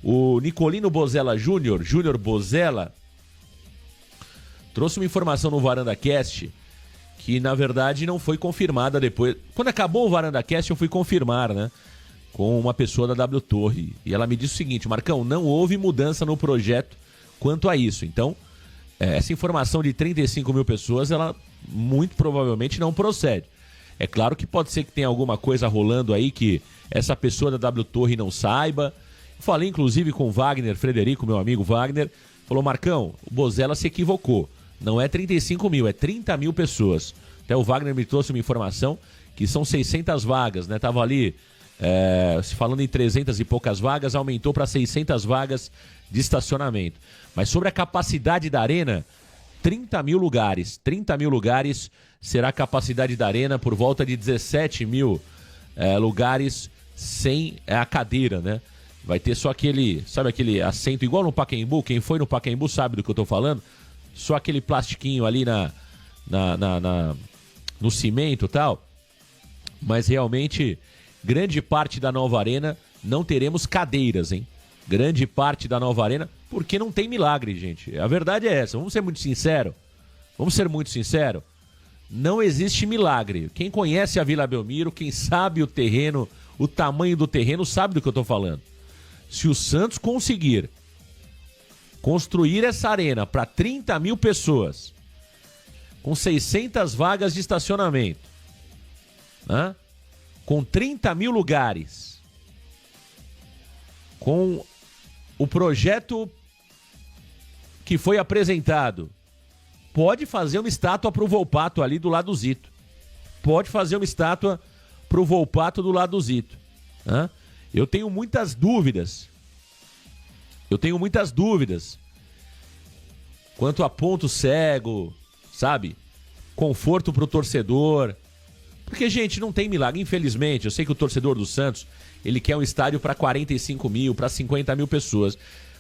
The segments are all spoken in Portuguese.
O Nicolino Bozella Júnior Bozella, trouxe uma informação no VarandaCast que, na verdade, não foi confirmada depois. Quando acabou o VarandaCast, eu fui confirmar, né? Com uma pessoa da W Torre. E ela me disse o seguinte: Marcão, não houve mudança no projeto quanto a isso. Então, essa informação de 35 mil pessoas, ela muito provavelmente não procede. É claro que pode ser que tenha alguma coisa rolando aí que essa pessoa da W Torre não saiba. Falei, inclusive, com o Wagner Frederico, meu amigo Wagner. Falou: Marcão, o Bozella se equivocou. Não é 35 mil, é 30 mil pessoas. Até o Wagner me trouxe uma informação que são 600 vagas, né? Tava ali, se falando em 300 e poucas vagas, aumentou para 600 vagas de estacionamento. Mas sobre a capacidade da arena, 30 mil lugares. 30 mil lugares será a capacidade da arena, por volta de 17 mil lugares sem a cadeira, né? Vai ter só aquele, sabe aquele assento igual no Pacaembu? Quem foi no Pacaembu sabe do que eu tô falando. Só aquele plastiquinho ali no cimento e tal. Mas realmente, grande parte da nova arena não teremos cadeiras, hein? Grande parte da nova arena, porque não tem milagre, gente. A verdade é essa, vamos ser muito sinceros. Não existe milagre. Quem conhece a Vila Belmiro, quem sabe o terreno, o tamanho do terreno, sabe do que eu tô falando. Se o Santos conseguir construir essa arena para 30 mil pessoas, com 600 vagas de estacionamento, né? Com 30 mil lugares, com o projeto que foi apresentado, pode fazer uma estátua para o Volpato ali do lado do Zito. Pode fazer uma estátua para o Volpato do lado do Zito. Né? Eu tenho muitas dúvidas quanto a ponto cego, sabe? Conforto pro torcedor. Porque, gente, não tem milagre. Infelizmente, eu sei que o torcedor do Santos, ele quer um estádio para 45 mil, para 50 mil pessoas.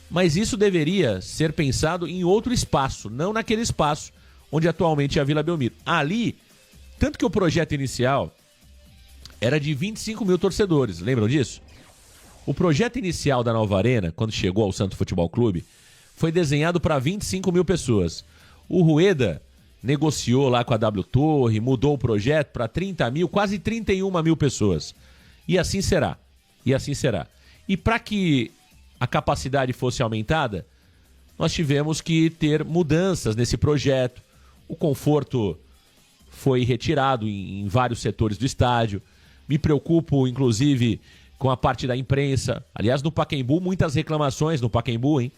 Mas isso deveria ser pensado em outro espaço, não naquele espaço onde atualmente é a Vila Belmiro. Ali, tanto que o projeto inicial era de 25 mil torcedores, lembram disso? O projeto inicial da nova arena, quando chegou ao Santos Futebol Clube, foi desenhado para 25 mil pessoas. O Rueda negociou lá com a W Torre, mudou o projeto para 30 mil, quase 31 mil pessoas. E assim será. E para que a capacidade fosse aumentada, nós tivemos que ter mudanças nesse projeto. O conforto foi retirado em vários setores do estádio. Me preocupo, inclusive, com a parte da imprensa. Aliás, no Pacaembu, muitas reclamações no Pacaembu, hein?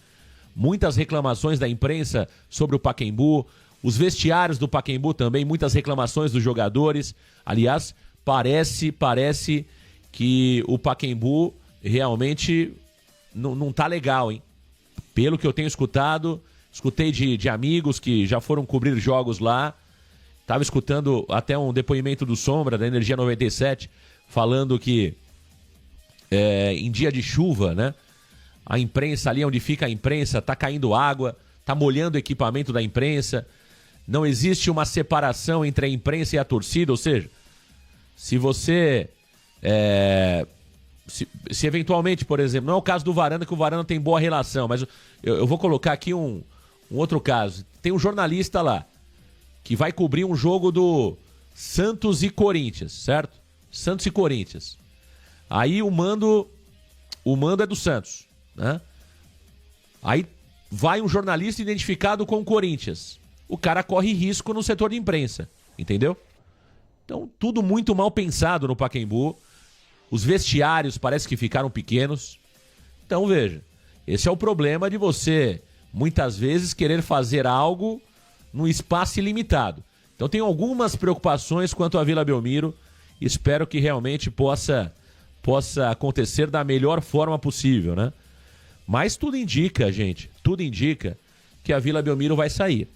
Muitas reclamações da imprensa sobre o Pacaembu. Os vestiários do Pacaembu também, muitas reclamações dos jogadores. Aliás, parece que o Pacaembu realmente não tá legal, hein? Pelo que eu tenho escutado, escutei de amigos que já foram cobrir jogos lá. Tava escutando até um depoimento do Sombra, da Energia 97, falando que em dia de chuva, né? A imprensa, ali onde fica a imprensa, tá caindo água, tá molhando o equipamento da imprensa. Não existe uma separação entre a imprensa e a torcida, ou seja, se você... Se eventualmente, por exemplo, não é o caso do Varanda, que o Varanda tem boa relação, mas eu vou colocar aqui um outro caso. Tem um jornalista lá, que vai cobrir um jogo do Santos e Corinthians, certo? Santos e Corinthians. Aí o mando é do Santos, né? Aí vai um jornalista identificado com o Corinthians. O cara corre risco no setor de imprensa, entendeu? Então, tudo muito mal pensado no Pacaembu. Os vestiários parece que ficaram pequenos. Então, veja, esse é o problema de você, muitas vezes, querer fazer algo num espaço ilimitado. Então, tenho algumas preocupações quanto à Vila Belmiro. Espero que realmente possa acontecer da melhor forma possível, né? Mas tudo indica, gente, que a Vila Belmiro vai sair.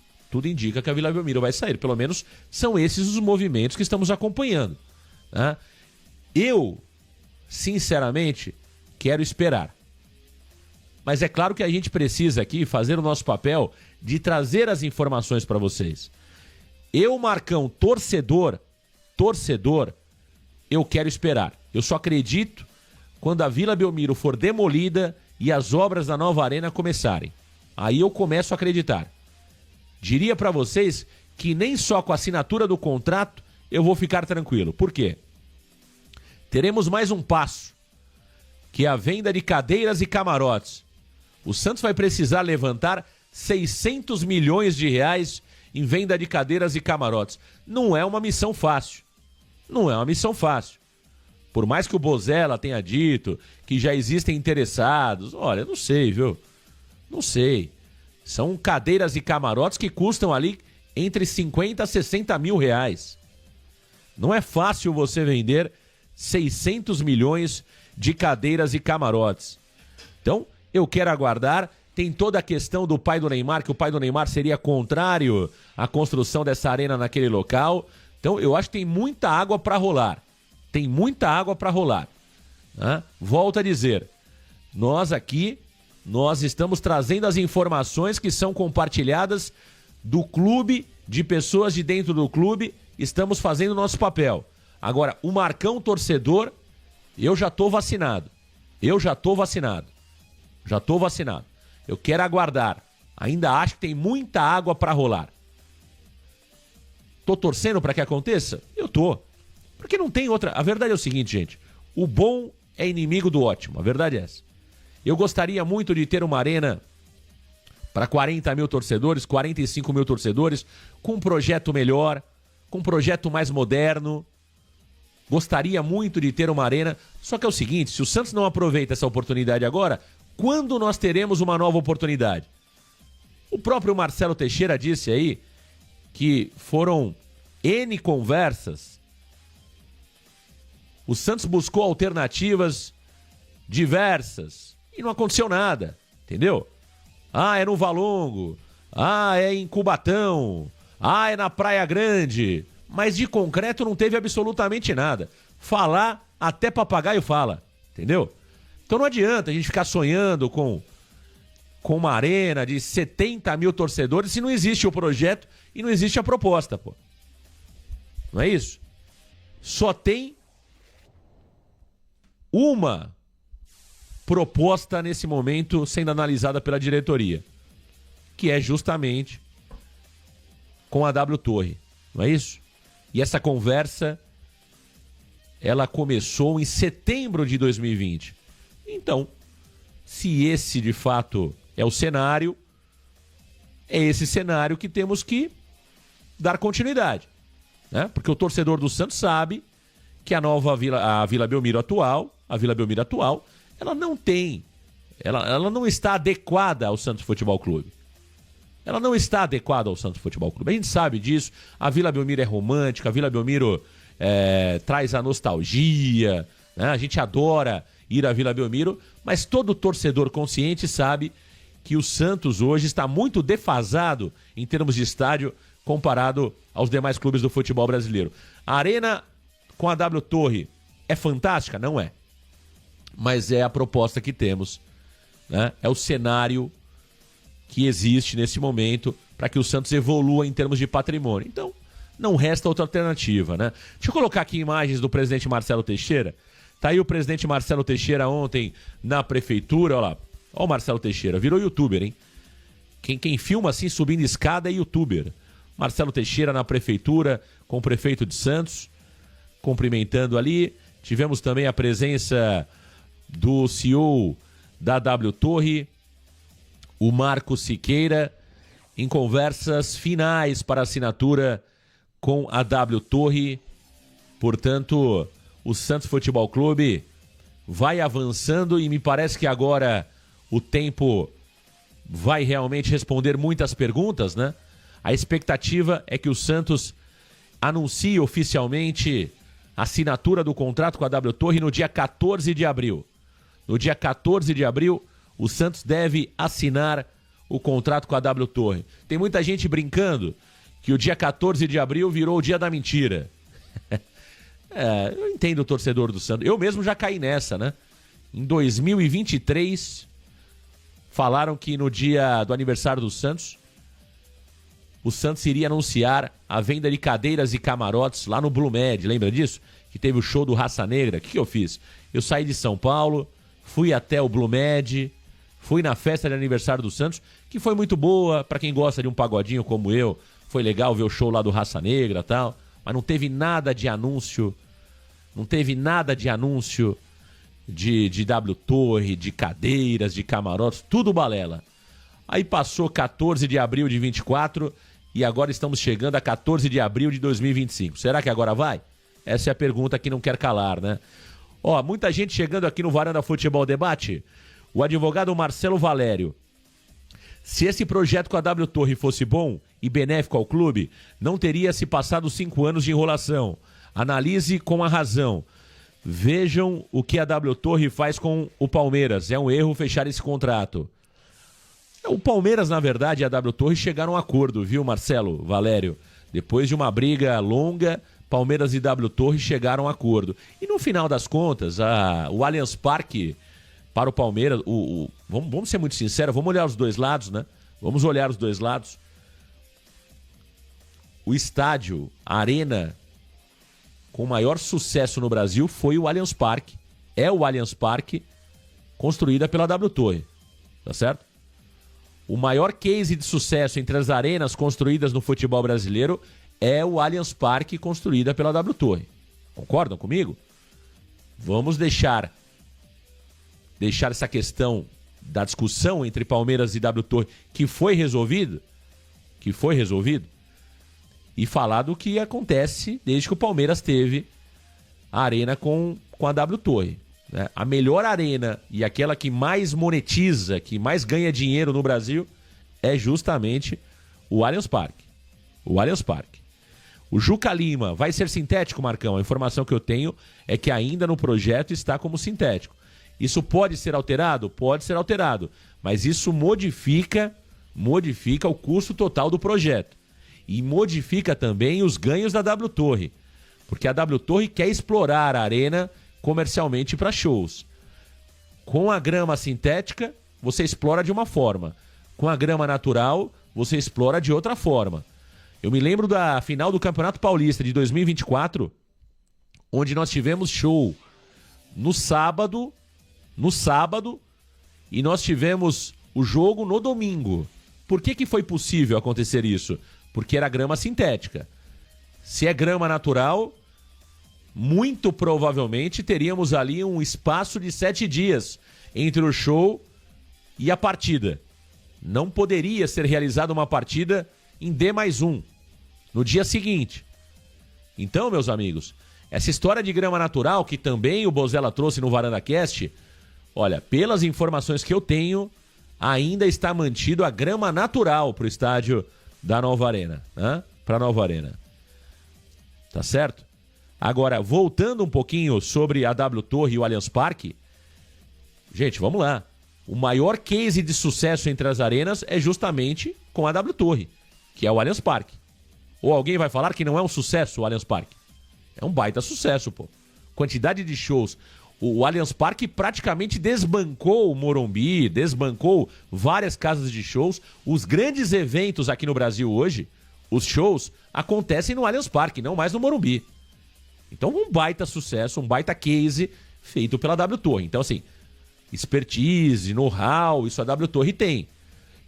Pelo menos são esses os movimentos que estamos acompanhando, né? Eu, sinceramente, quero esperar. Mas é claro que a gente precisa aqui fazer o nosso papel de trazer as informações para vocês. Eu, Marcão, torcedor, eu quero esperar. Eu só acredito quando a Vila Belmiro for demolida e as obras da nova arena começarem. Aí eu começo a acreditar. Diria para vocês que nem só com a assinatura do contrato eu vou ficar tranquilo. Por quê? Teremos mais um passo, que é a venda de cadeiras e camarotes. O Santos vai precisar levantar 600 milhões de reais em venda de cadeiras e camarotes. Não é uma missão fácil. Não é uma missão fácil. Por mais que o Bozella tenha dito que já existem interessados, olha, não sei, viu? Não sei. São cadeiras e camarotes que custam ali entre 50 a 60 mil reais. Não é fácil você vender 600 milhões de cadeiras e camarotes. Então, eu quero aguardar. Tem toda a questão do pai do Neymar, que o pai do Neymar seria contrário à construção dessa arena naquele local. Então, eu acho que tem muita água para rolar. Tem muita água para rolar. Volto a dizer, nós estamos trazendo as informações que são compartilhadas do clube, de pessoas de dentro do clube, estamos fazendo o nosso papel. Agora, o Marcão torcedor, eu já estou vacinado. Eu quero aguardar. Ainda acho que tem muita água para rolar. Tô torcendo para que aconteça? Eu tô. Porque não tem outra... A verdade é o seguinte, gente. O bom é inimigo do ótimo. A verdade é essa. Eu gostaria muito de ter uma arena para 40 mil torcedores, 45 mil torcedores, com um projeto melhor, com um projeto mais moderno. Gostaria muito de ter uma arena. Só que é o seguinte, se o Santos não aproveita essa oportunidade agora, quando nós teremos uma nova oportunidade? O próprio Marcelo Teixeira disse aí que foram N conversas. O Santos buscou alternativas diversas e não aconteceu nada, entendeu? É no Valongo, é em Cubatão, é na Praia Grande, mas de concreto não teve absolutamente nada. Falar, até papagaio fala, entendeu? Então não adianta a gente ficar sonhando com uma arena de 70 mil torcedores se não existe o projeto e não existe a proposta, pô. Não é isso? Só tem uma proposta nesse momento sendo analisada pela diretoria, que é justamente com a W Torre, não é isso? E essa conversa, ela começou em setembro de 2020. Então, se esse de fato é o cenário, é esse cenário que temos que dar continuidade, né? Porque o torcedor do Santos sabe que a nova a Vila Belmiro atual, ela não tem, ela não está adequada ao Santos Futebol Clube. Ela não está adequada ao Santos Futebol Clube. A gente sabe disso. A Vila Belmiro é romântica, a Vila Belmiro traz a nostalgia, né? A gente adora ir à Vila Belmiro, mas todo torcedor consciente sabe que o Santos hoje está muito defasado em termos de estádio comparado aos demais clubes do futebol brasileiro. A arena com a W Torre é fantástica? Não é. Mas é a proposta que temos, né? É o cenário que existe nesse momento para que o Santos evolua em termos de patrimônio. Então, não resta outra alternativa, né? Deixa eu colocar aqui imagens do presidente Marcelo Teixeira. Tá aí o presidente Marcelo Teixeira ontem na prefeitura, olha lá. Olha o Marcelo Teixeira, virou youtuber, hein? Quem filma assim subindo escada é youtuber. Marcelo Teixeira na prefeitura com o prefeito de Santos, cumprimentando ali. Tivemos também a presença do CEO da W Torre, o Marcos Siqueira, em conversas finais para assinatura com a W Torre. Portanto, o Santos Futebol Clube vai avançando e me parece que agora o tempo vai realmente responder muitas perguntas, né? A expectativa é que o Santos anuncie oficialmente a assinatura do contrato com a W Torre no dia 14 de abril. No dia 14 de abril, o Santos deve assinar o contrato com a W Torre. Tem muita gente brincando que o dia 14 de abril virou o dia da mentira. Eu entendo o torcedor do Santos. Eu mesmo já caí nessa, né? Em 2023, falaram que no dia do aniversário do Santos, o Santos iria anunciar a venda de cadeiras e camarotes lá no Blue Med. Lembra disso? Que teve o show do Raça Negra. O que eu fiz? Eu saí de São Paulo, fui até o Blue Med, Fui na festa de aniversário do Santos, que foi muito boa, pra quem gosta de um pagodinho como eu. Foi legal ver o show lá do Raça Negra e tal. Mas não teve nada de anúncio. Não teve nada de anúncio de W Torre, de cadeiras, de camarotes, tudo balela. Aí passou 14 de abril de 24 e agora estamos chegando a 14 de abril de 2025. Será que agora vai? Essa é a pergunta que não quer calar, né? Ó, muita gente chegando aqui no Varanda Futebol Debate. O advogado Marcelo Valério. Se esse projeto com a W Torre fosse bom e benéfico ao clube, não teria se passado 5 anos de enrolação. Analise com a razão. Vejam o que a W Torre faz com o Palmeiras. É um erro fechar esse contrato. O Palmeiras, na verdade, e a W Torre chegaram a um acordo, viu, Marcelo Valério? Depois de uma briga longa, Palmeiras e W Torre chegaram a um acordo. E no final das contas, o Allianz Parque para o Palmeiras, vamos ser muito sinceros, vamos olhar os dois lados, né? Vamos olhar os dois lados. O estádio, a arena com maior sucesso no Brasil foi o Allianz Parque. É o Allianz Parque, construída pela W Torre. Tá certo? O maior case de sucesso entre as arenas construídas no futebol brasileiro é o Allianz Parque, construída pela W Torre. Concordam comigo? Vamos deixar essa questão da discussão entre Palmeiras e W Torre, que foi resolvido, e falar do que acontece desde que o Palmeiras teve a arena com a W Torre. Né? A melhor arena e aquela que mais monetiza, que mais ganha dinheiro no Brasil, é justamente o Allianz Parque. O Allianz Parque. O Juca Lima vai ser sintético, Marcão? A informação que eu tenho é que ainda no projeto está como sintético. Isso pode ser alterado? Pode ser alterado. Mas isso modifica o custo total do projeto. E modifica também os ganhos da W Torre. Porque a W Torre quer explorar a arena comercialmente para shows. Com a grama sintética, você explora de uma forma. Com a grama natural, você explora de outra forma. Eu me lembro da final do Campeonato Paulista de 2024, onde nós tivemos show no sábado, e nós tivemos o jogo no domingo. Por que foi possível acontecer isso? Porque era grama sintética. Se é grama natural, muito provavelmente teríamos ali um espaço de 7 dias entre o show e a partida. Não poderia ser realizada uma partida em D+1 no dia seguinte. Então, meus amigos, essa história de grama natural, que também o Bozella trouxe no Varanda Cast, olha, pelas informações que eu tenho, ainda está mantido a grama natural para o estádio da Nova Arena, né? Para a Nova Arena. Tá certo? Agora, voltando um pouquinho sobre a W Torre e o Allianz Parque, gente, vamos lá. O maior case de sucesso entre as arenas é justamente com a W Torre, que é o Allianz Parque. Ou alguém vai falar que não é um sucesso o Allianz Parque? É um baita sucesso, pô. Quantidade de shows. O Allianz Parque praticamente desbancou o Morumbi, desbancou várias casas de shows. Os grandes eventos aqui no Brasil hoje, os shows, acontecem no Allianz Parque, não mais no Morumbi. Então, um baita sucesso, um baita case feito pela W Torre. Então, assim, expertise, know-how, isso a W Torre tem.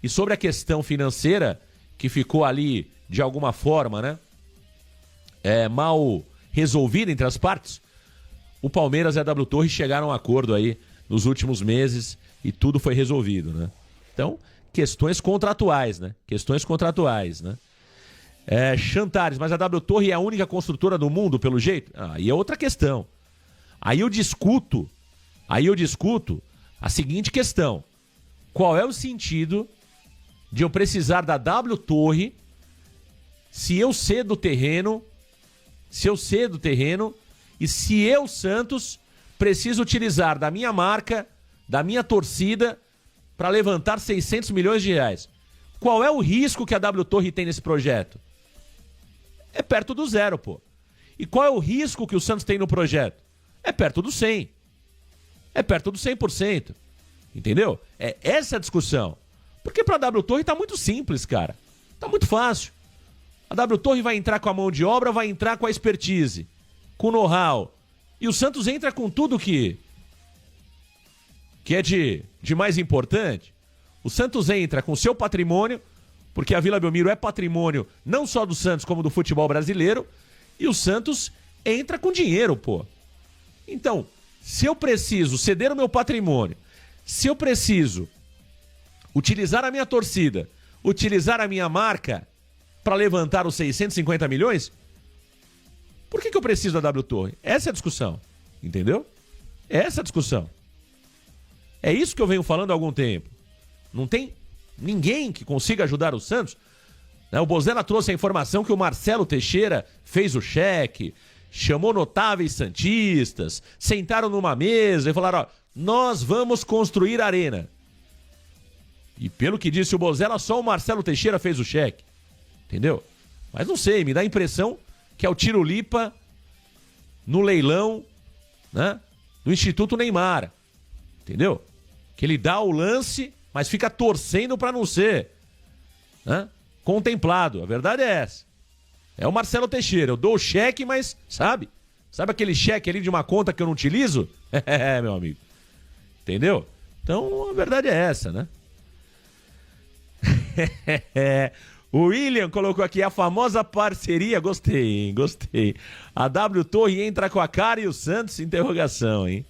E sobre a questão financeira, que ficou ali, de alguma forma, né, mal resolvida entre as partes, o Palmeiras e a W Torre chegaram a um acordo aí nos últimos meses e tudo foi resolvido, né? Então, questões contratuais, né? Chantares, mas a W Torre é a única construtora do mundo, pelo jeito? Aí é outra questão. Aí eu discuto a seguinte questão. Qual é o sentido de eu precisar da W Torre se eu cedo o terreno, e se eu, Santos, preciso utilizar da minha marca, da minha torcida, para levantar 600 milhões de reais? Qual é o risco que a W Torre tem nesse projeto? É perto do zero, pô. E qual é o risco que o Santos tem no projeto? É perto do 100. É perto do 100%. Entendeu? É essa a discussão. Porque para a W Torre tá muito simples, cara. Tá muito fácil. A W Torre vai entrar com a mão de obra, vai entrar com a expertise, com o know-how. E o Santos entra com tudo que que é de mais importante. O Santos entra com seu patrimônio, porque a Vila Belmiro é patrimônio não só do Santos, como do futebol brasileiro, e o Santos entra com dinheiro, pô. Então, se eu preciso ceder o meu patrimônio, se eu preciso utilizar a minha torcida, utilizar a minha marca para levantar os 650 milhões, por que eu preciso da W Torre? Essa é a discussão, entendeu? Essa é a discussão. É isso que eu venho falando há algum tempo. Não tem ninguém que consiga ajudar o Santos. O Bozella trouxe a informação que o Marcelo Teixeira fez o cheque, chamou notáveis santistas, sentaram numa mesa e falaram, ó, nós vamos construir a arena. E pelo que disse o Bozella, só o Marcelo Teixeira fez o cheque. Entendeu? Mas não sei, me dá a impressão que é o Tiro-Lipa no leilão, né, do Instituto Neymar. Entendeu? Que ele dá o lance, mas fica torcendo para não ser, né, contemplado. A verdade é essa. É o Marcelo Teixeira. Eu dou o cheque, mas, sabe aquele cheque ali de uma conta que eu não utilizo? É, meu amigo. Entendeu? Então, a verdade é essa, né? O William colocou aqui a famosa parceria. Gostei, hein? Gostei. A W Torre entra com a cara e o Santos? Interrogação, hein?